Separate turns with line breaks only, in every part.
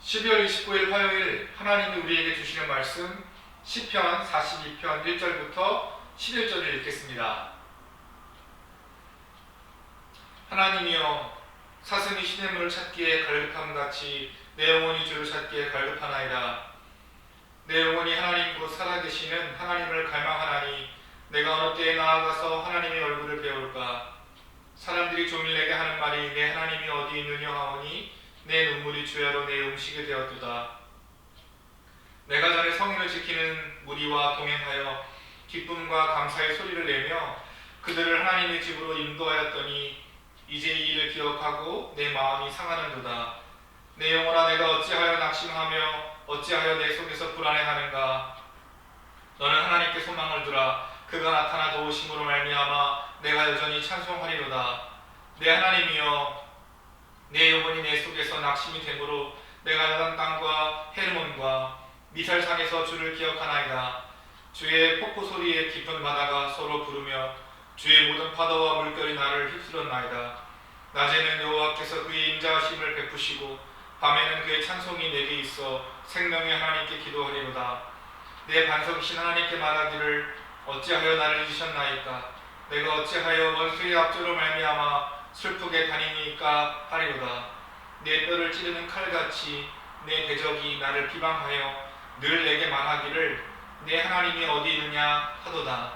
12월 29일 화요일 하나님이 우리에게 주시는 말씀 시편 42편 1절부터 11절을 읽겠습니다. 하나님이여, 사슴이 시냇물을 찾기에 갈급함같이 내 영혼이 주를 찾기에 갈급하나이다. 내 영혼이 하나님 곧 살아계시는 하나님을 갈망하나니 내가 어느 때에 나아가서 하나님의 얼굴을 배울까. 사람들이 종일 내게 하는 말이 내 하나님이 어디 있느냐 하오니 내 눈물이 주야로 내 음식이 되었도다. 내가 전에 성인을 지키는 무리와 동행하여 기쁨과 감사의 소리를 내며 그들을 하나님의 집으로 인도하였더니 이제 이 일을 기억하고 내 마음이 상하는도다. 내 영혼아, 내가 어찌하여 낙심하며 어찌하여 내 속에서 불안해하는가. 너는 하나님께 소망을 두라. 그가 나타나 도우심으로 말미암아 내가 여전히 찬송하리로다. 내 하나님이여, 내 영혼이 내 속에서 낙심이 되므로 내가 나단 땅과 헤르몬과 미살산에서 주를 기억하나이다. 주의 폭포 소리에 깊은 바다가 서로 부르며 주의 모든 파도와 물결이 나를 휩쓸었나이다. 낮에는 여호와께서 그의 인자하심을 베푸시고 밤에는 그의 찬송이 내게 있어 생명의 하나님께 기도하리로다. 내 반석이신 하나님께 말하기를 어찌하여 나를 잊으셨나이까. 내가 어찌하여 원수의 압제로 말미암아 슬프게 다니니까 하리로다. 내 뼈를 찌르는 칼같이 내 대적이 나를 비방하여 늘 내게 말하기를 내 하나님이 어디 있느냐 하도다.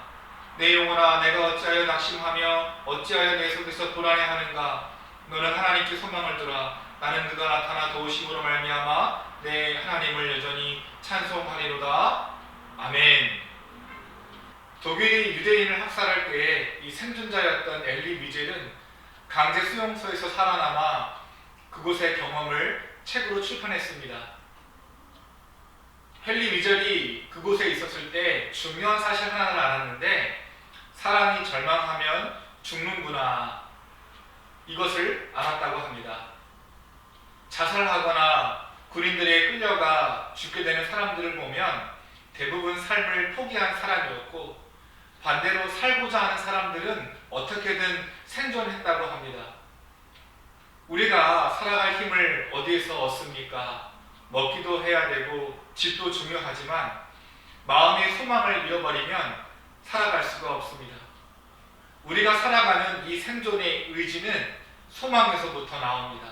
내 영혼아, 내가 어찌하여 낙심하며 어찌하여 내 속에서 불안해하는가. 너는 하나님께 소망을 두라. 나는 그가 나타나 도우심으로 말미암아 내 하나님을 여전히 찬송하리로다. 아멘. 독일이 유대인을 학살할 때에 이 생존자였던 엘리 위젤은 강제 수용소에서 살아남아 그곳의 경험을 책으로 출판했습니다. 헨리 위젤이 그곳에 있었을 때 중요한 사실 하나를 알았는데, 사람이 절망하면 죽는구나, 이것을 알았다고 합니다. 자살하거나 군인들에 끌려가 죽게 되는 사람들을 보면 대부분 삶을 포기한 사람이었고, 반대로 살고자 하는 사람들은 어떻게든 생존했다고 합니다. 우리가 살아갈 힘을 어디에서 얻습니까? 먹기도 해야 되고 집도 중요하지만 마음의 소망을 잃어버리면 살아갈 수가 없습니다. 우리가 살아가는 이 생존의 의지는 소망에서부터 나옵니다.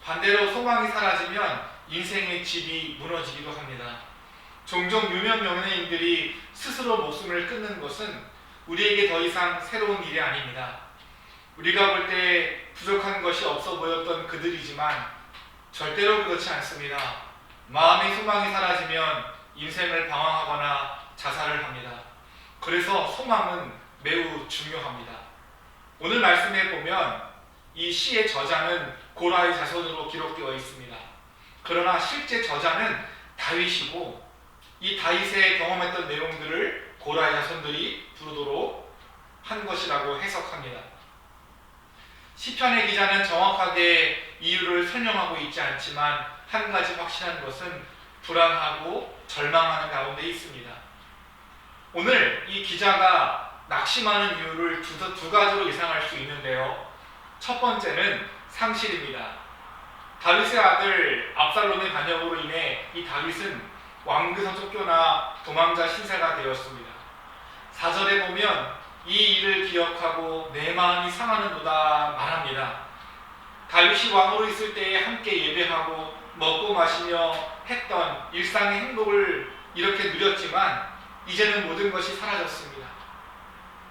반대로 소망이 사라지면 인생의 질이 무너지기도 합니다. 종종 유명 연예인들이 스스로 목숨을 끊는 것은 우리에게 더 이상 새로운 일이 아닙니다. 우리가 볼 때 부족한 것이 없어 보였던 그들이지만 절대로 그렇지 않습니다. 마음의 소망이 사라지면 인생을 방황하거나 자살을 합니다. 그래서 소망은 매우 중요합니다. 오늘 말씀에 보면 이 시의 저자는 고라의 자손으로 기록되어 있습니다. 그러나 실제 저자는 다윗이고, 이 다윗의 경험했던 내용들을 고라의 자손들이 부르도록 한 것이라고 해석합니다. 시편의 기자는 정확하게 이유를 설명하고 있지 않지만 한 가지 확실한 것은 불안하고 절망하는 가운데 있습니다. 오늘 이 기자가 낙심하는 이유를 두 가지로 예상할 수 있는데요. 첫 번째는 상실입니다. 다윗의 아들 압살롬의 반역으로 인해 이 다윗은 왕궁에서 쫓겨나 도망자 신세가 되었습니다. 4절에 보면 이 일을 기억하고 내 마음이 상하는도다 말합니다. 다윗이 왕으로 있을 때에 함께 예배하고 먹고 마시며 했던 일상의 행복을 이렇게 누렸지만 이제는 모든 것이 사라졌습니다.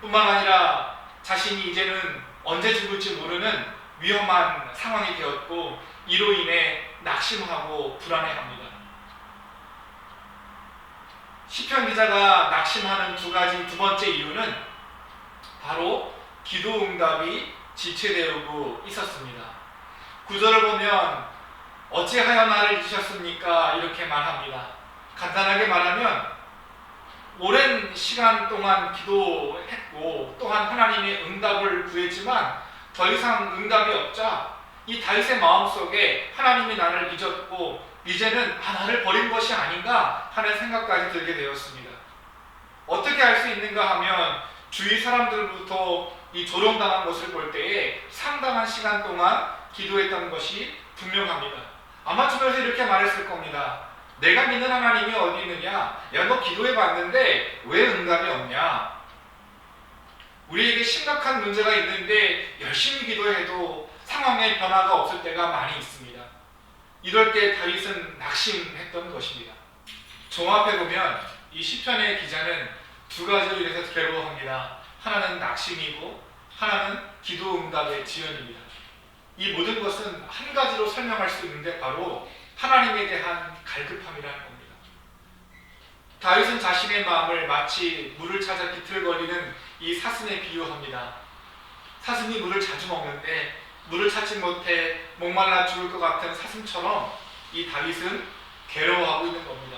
뿐만 아니라 자신이 이제는 언제 죽을지 모르는 위험한 상황이 되었고, 이로 인해 낙심하고 불안해합니다. 시편 기자가 낙심하는 두 번째 이유는 바로 기도 응답이 지체되고 있었습니다. 구절을 보면 어찌하여 나를 잊으셨습니까? 이렇게 말합니다. 간단하게 말하면 오랜 시간 동안 기도했고 또한 하나님의 응답을 구했지만 더 이상 응답이 없자 이 다윗의 마음속에 하나님이 나를 잊었고 이제는 나를 버린 것이 아닌가 하는 생각까지 들게 되었습니다. 어떻게 알 수 있는가 하면 주위 사람들부터 이 조롱당한 것을 볼 때에 상당한 시간 동안 기도했던 것이 분명합니다. 아마 주변에서 이렇게 말했을 겁니다. 내가 믿는 하나님이 어디 있느냐? 야, 너 기도해 봤는데 왜 응답이 없냐? 우리에게 심각한 문제가 있는데 열심히 기도해도 상황의 변화가 없을 때가 많이 있습니다. 이럴 때 다윗은 낙심했던 것입니다. 종합해 보면 이 시편의 기자는 두 가지로 인해서 괴로워합니다. 하나는 낙심이고 하나는 기도 응답의 지연입니다. 이 모든 것은 한 가지로 설명할 수 있는데 바로 하나님에 대한 갈급함이라는 겁니다. 다윗은 자신의 마음을 마치 물을 찾아 비틀거리는 이 사슴에 비유합니다. 사슴이 물을 자주 먹는데 물을 찾지 못해 목말라 죽을 것 같은 사슴처럼 이 다윗은 괴로워하고 있는 겁니다.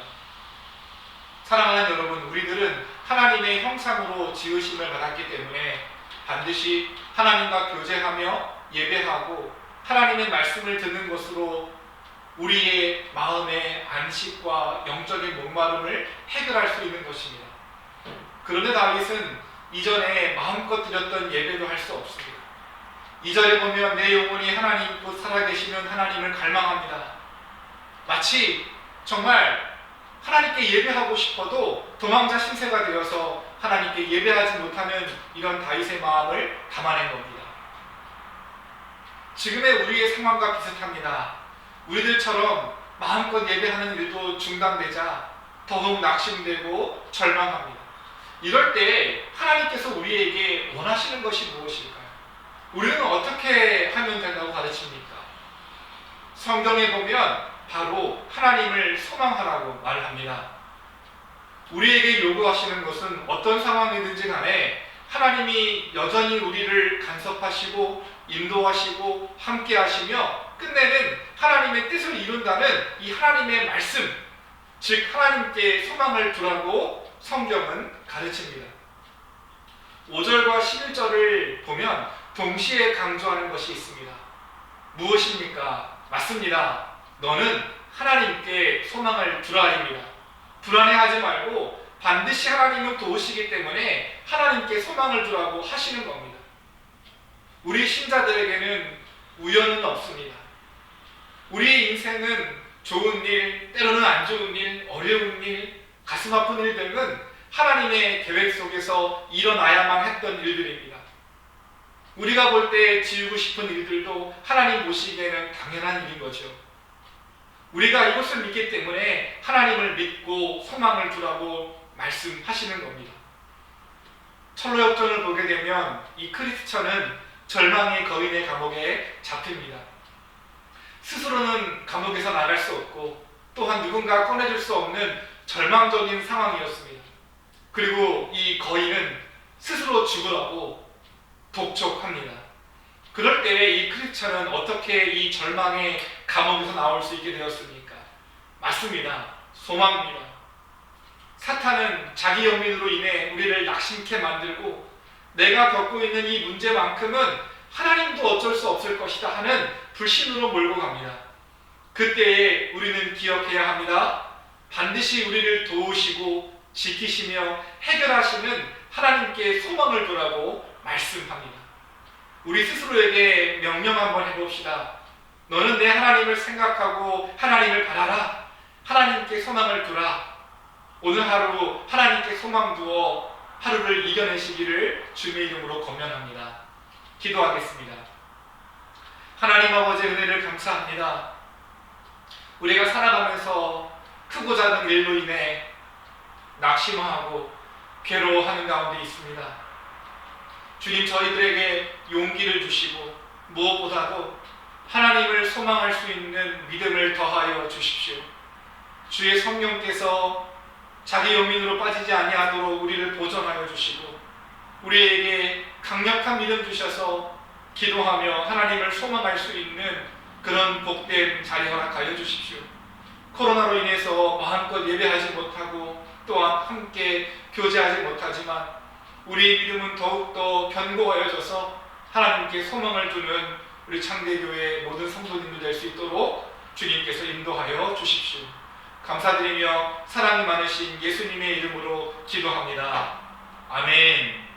사랑하는 여러분, 우리들은 하나님의 형상으로 지으심을 받았기 때문에 반드시 하나님과 교제하며 예배하고 하나님의 말씀을 듣는 것으로 우리의 마음의 안식과 영적인 목마름을 해결할 수 있는 것입니다. 그런데 다윗은 이전에 마음껏 드렸던 예배도 할 수 없습니다. 2절에 보면 내 영혼이 하나님 곧 살아계시는 하나님을 갈망합니다. 마치 정말 하나님께 예배하고 싶어도 도망자 신세가 되어서 하나님께 예배하지 못하는 이런 다윗의 마음을 담아낸 겁니다. 지금의 우리의 상황과 비슷합니다. 우리들처럼 마음껏 예배하는 일도 중단되자 더욱 낙심되고 절망합니다. 이럴 때 하나님께서 우리에게 원하시는 것이 무엇일까요? 우리는 어떻게 하면 된다고 가르칩니까? 성경에 보면 바로 하나님을 소망하라고 말합니다. 우리에게 요구하시는 것은 어떤 상황이든지 간에 하나님이 여전히 우리를 간섭하시고 인도하시고 함께 하시며 끝내는 하나님의 뜻을 이룬다는 이 하나님의 말씀, 즉 하나님께 소망을 두라고 성경은 가르칩니다. 5절과 11절을 보면 동시에 강조하는 것이 있습니다. 무엇입니까? 맞습니다. 너는 하나님께 소망을 두라입니다. 불안해하지 말고 반드시 하나님은 도우시기 때문에 하나님께 소망을 두라고 하시는 겁니다. 우리 신자들에게는 우연은 없습니다. 우리의 인생은 좋은 일, 때로는 안 좋은 일, 어려운 일, 가슴 아픈 일 등은 하나님의 계획 속에서 일어나야만 했던 일들입니다. 우리가 볼 때 지우고 싶은 일들도 하나님 보시기에는 당연한 일인 거죠. 우리가 이것을 믿기 때문에 하나님을 믿고 소망을 두라고 말씀하시는 겁니다. 철로역전을 보게 되면 이 크리스천은 절망의 거인의 감옥에 잡힙니다. 스스로는 감옥에서 나갈 수 없고 또한 누군가 꺼내줄 수 없는 절망적인 상황이었습니다. 그리고 이 거인은 스스로 죽으라고 독촉합니다. 그럴 때 이 크리스천은 어떻게 이 절망의 감옥에서 나올 수 있게 되었습니까? 맞습니다. 소망입니다. 사탄은 자기 영민으로 인해 우리를 낙심케 만들고 내가 겪고 있는 이 문제만큼은 하나님도 어쩔 수 없을 것이다 하는 불신으로 몰고 갑니다. 그때에 우리는 기억해야 합니다. 반드시 우리를 도우시고 지키시며 해결하시는 하나님께 소망을 두라고 말씀합니다. 우리 스스로에게 명령 한번 해봅시다. 너는 내 하나님을 생각하고 하나님을 바라라. 하나님께 소망을 두라. 오늘 하루 하나님께 소망 두어 하루를 이겨내시기를 주님의 이름으로 권면합니다. 기도하겠습니다. 하나님 아버지 은혜를 감사합니다. 우리가 살아가면서 크고 작은 일로 인해 낙심하고 괴로워하는 가운데 있습니다. 주님, 저희들에게 용기를 주시고 무엇보다도 하나님을 소망할 수 있는 믿음을 더하여 주십시오. 주의 성령께서 자기 영민으로 빠지지 아니하도록 우리를 보존하여 주시고 우리에게 강력한 믿음 주셔서 기도하며 하나님을 소망할 수 있는 그런 복된 자리 허락하여 주십시오. 코로나로 인해서 마음껏 예배하지 못하고 또한 함께 교제하지 못하지만 우리의 믿음은 더욱더 견고하여져서 하나님께 소망을 두는 우리 창대교회 모든 성도님들 될 수 있도록 주님께서 인도하여 주십시오. 감사드리며 사랑이 많으신 예수님의 이름으로 기도합니다. 아멘.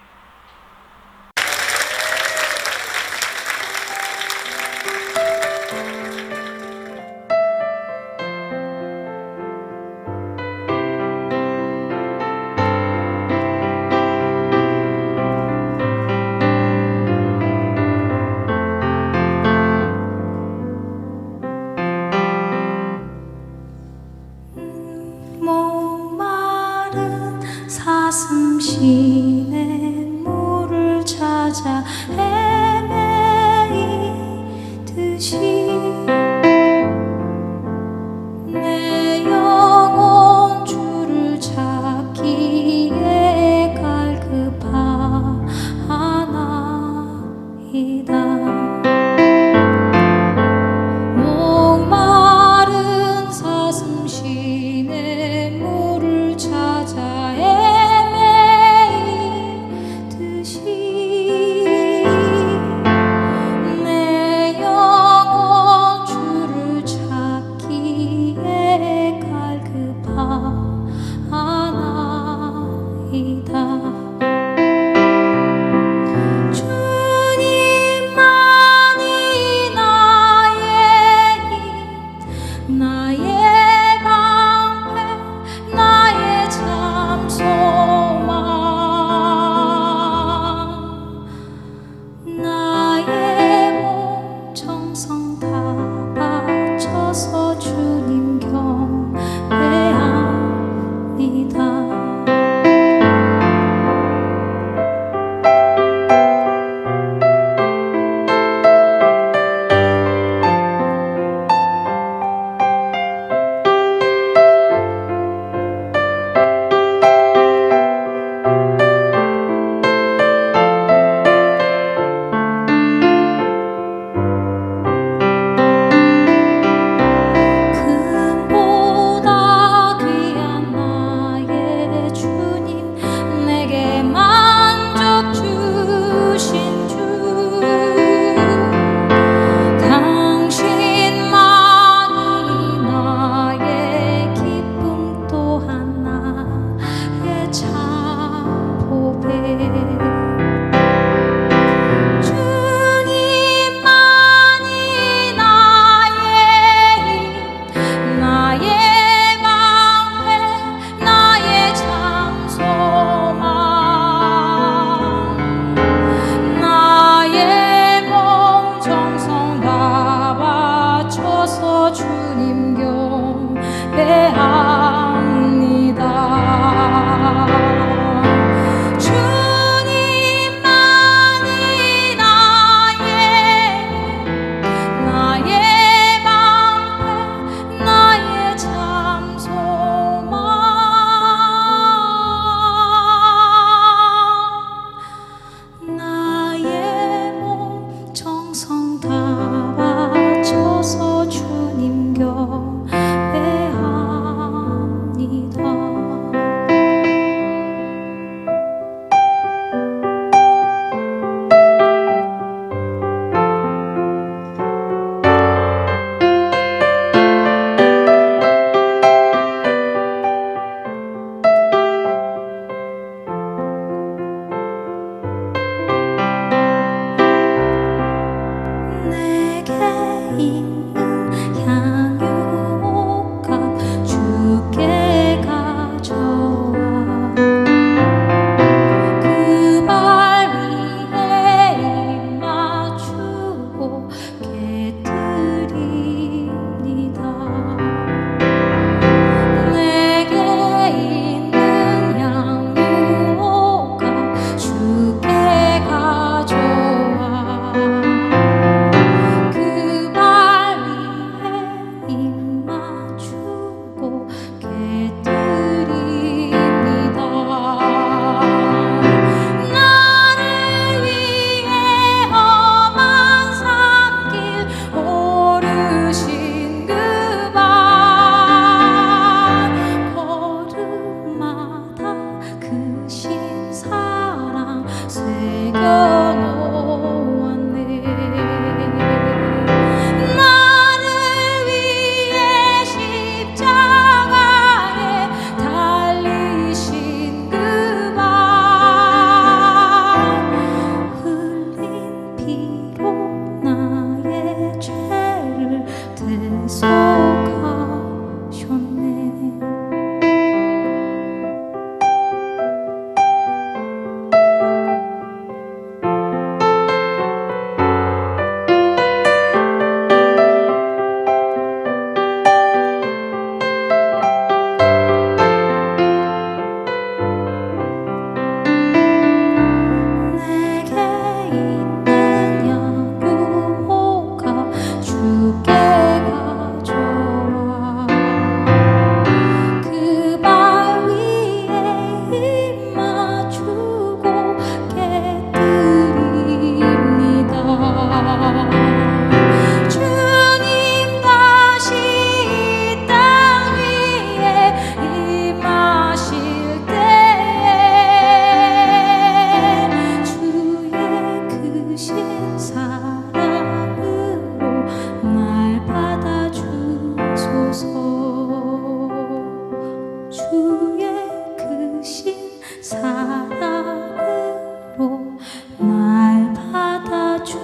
나의 방패 나의 참 소망 나의 몸 정성 다 바쳐서 주님 경배합니다. 금보다 귀한 나의 주님 내게 만족 주신 주 당신만이 나의 기쁨 또한 나의 참 보배 주님만이 나의 힘 나의 방패 나의 참 소망 나의 몸 정성 다 바쳐서 주님 경배합니다. 주님만이 나의 방패 나의 참 소망 나의 몸 정성 다 바쳐서 주님 경배합니다. 내게 있는 향유옥값 주께 가져와 그 발 위에 입 맞추고 깨뜨립니다. 내게 있는 향유옥값 주께 가져와 그 발 위에 입 맞추고 깨뜨립니다. 나를 위해 험한 산길 오르신 그 발 걸음마다 크신 사랑 새겨놓았네. 나를 위해 십자가에 달리신 그 발 흘린 피로 나의 죄를 대속하셨네. 내게 있는 양육옥값 주께 가져와 그 발 위에 입 맞추고 깨뜨립니다. 주님 다시 이 땅 위에 임하실 때에 주의 크신 사랑으로 날 받아주소서. 주의 크신 사랑으로 날 받아주소서.